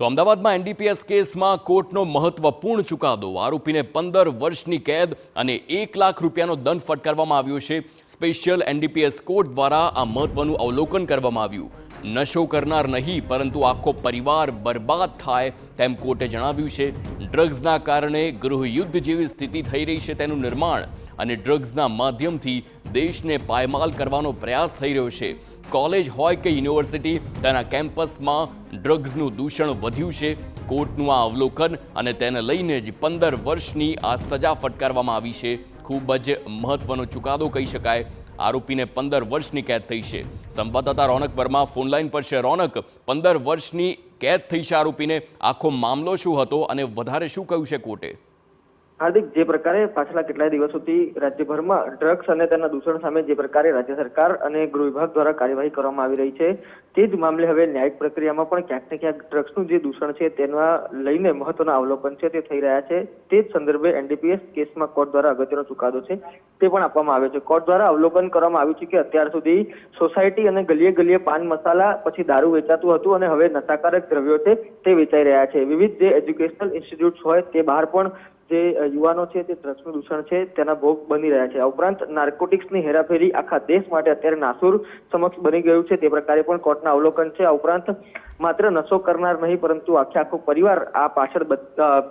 તો અમદાવાદમાં એનડીપીએસ કેસમાં કોર્ટનો મહત્વપૂર્ણ ચુકાદો આરોપીને 15 વર્ષની કેદ અને 1 લાખ રૂપિયાનો દંડ ફટકારવામાં આવ્યો છે। સ્પેશિયલ એનડીપીએસ કોર્ટ દ્વારા આ મહત્વનું અવલોકન કરવામાં આવ્યું। નશો કરનાર નહીં પરંતુ આખો પરિવાર બરબાદ થાય તેમ કોર્ટે જણાવ્યું છે। ડ્રગ્સના કારણે ગૃહયુદ્ધ જેવી સ્થિતિ થઈ રહી છે તેનું નિર્માણ અને ડ્રગ્સના માધ્યમથી દેશને પાયમાલ કરવાનો પ્રયાસ થઈ રહ્યો છે। કોલેજ હોય કે યુનિવર્સિટી તેના કેમ્પસમાં ડ્રગ્સનું દૂષણ વધ્યું છે। કોર્ટનું આ અવલોકન અને તેને લઈને જ 15 વર્ષની આ સજા ફટકારવામાં આવી છે। ખૂબ જ મહત્વનો ચુકાદો કહી શકાય। આરોપીને 15 વર્ષની કેદ થઈ છે। સંવાદદાતા રોનક વર્મા ફોનલાઈન પર છે। રોનક, 15 વર્ષની કેદ થઈ છે આરોપીને, આખો મામલો શું હતો અને વધારે શું કહ્યું છે કોર્ટે? હાર્દિક, જે પ્રકારે પાછલા કેટલાય દિવસોથી રાજ્યભરમાં ડ્રગ્સ અને તેના દૂષણ સામે જે પ્રકારે રાજ્ય સરકાર અને ગૃહ વિભાગ દ્વારા કાર્યવાહી કરવામાં આવી રહી છે, તે જ મામલે હવે ન્યાયિક પ્રક્રિયામાં પણ ક્યાંક ને ક્યાંક ડ્રગ્સનું જે દૂષણ છે તેના લઈને મહત્વના અવલોકન છે તે થઈ રહ્યા છે। તે જ સંદર્ભે એનડીપીએસ કેસમાં કોર્ટ દ્વારા અગત્યનો ચુકાદો છે તે પણ આપવામાં આવ્યો છે। કોર્ટ દ્વારા અવલોકન કરવામાં આવ્યું છે કે અત્યાર સુધી સોસાયટી અને ગલીએ ગલીએ પાન મસાલા પછી દારૂ વેચાતું હતું અને હવે નશાકારક દ્રવ્યો છે તે વેચાઈ રહ્યા છે। વિવિધ જે એજ્યુકેશનલ ઇન્સ્ટિટ્યૂટ્સ હોય તે બહાર પણ જે યુવાનો છે તે ડ્રગ્સનું દૂષણ છે તેના ભોગ બની રહ્યા છે। આ ઉપરાંત નાર્કોટિક્સની હેરાફેરી આખા દેશ માટે અત્યારે નાસુર સમક્ષ બની ગયું છે, તે પ્રકારે પણ કોર્ટના અવલોકન છે। આ ઉપરાંત માત્ર નશો કરનાર નહીં પરંતુ આખો પરિવાર આ પાછળ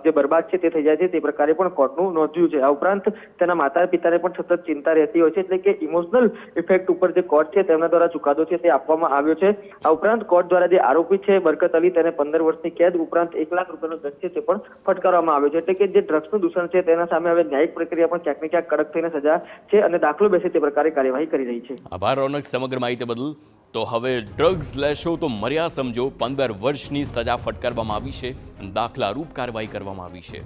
જે બરબાદ છે તે થઈ જાય છે, તે પ્રકારે પણ કોર્ટનું નોંધ્યું છે। આ ઉપરાંત તેના માતા પિતાને પણ સતત ચિંતા રહેતી હોય છે, એટલે કે ઇમોશનલ ઇફેક્ટ ઉપર જે કોર્ટ છે તેમના દ્વારા ચુકાદો છે તે આપવામાં આવ્યો છે। આ ઉપરાંત કોર્ટ દ્વારા જે આરોપી છે બરકત અલી તેને 15 વર્ષની કેદ ઉપરાંત 1 લાખ રૂપિયાનો દંડ છે તે પણ ફટકારવામાં આવ્યો છે। એટલે કે જે ડ્રગ્સનું દૂષણ છે તેના સામે હવે ન્યાયિક પ્રક્રિયા પણ ક્યાંક ને ક્યાંક કડક થઈને સજા છે અને દાખલો બેસે તે પ્રકારે કાર્યવાહી કરી રહી છે। આભાર રોનક સમગ્ર માહિતી બદલ। તો હવે ડ્રગ્સ લેશો તો મર્યા સમજો, 15 વર્ષની સજા ફટકારવામાં આવી છે, દાખલારૂપ કાર્યવાહી કરવામાં આવી છે।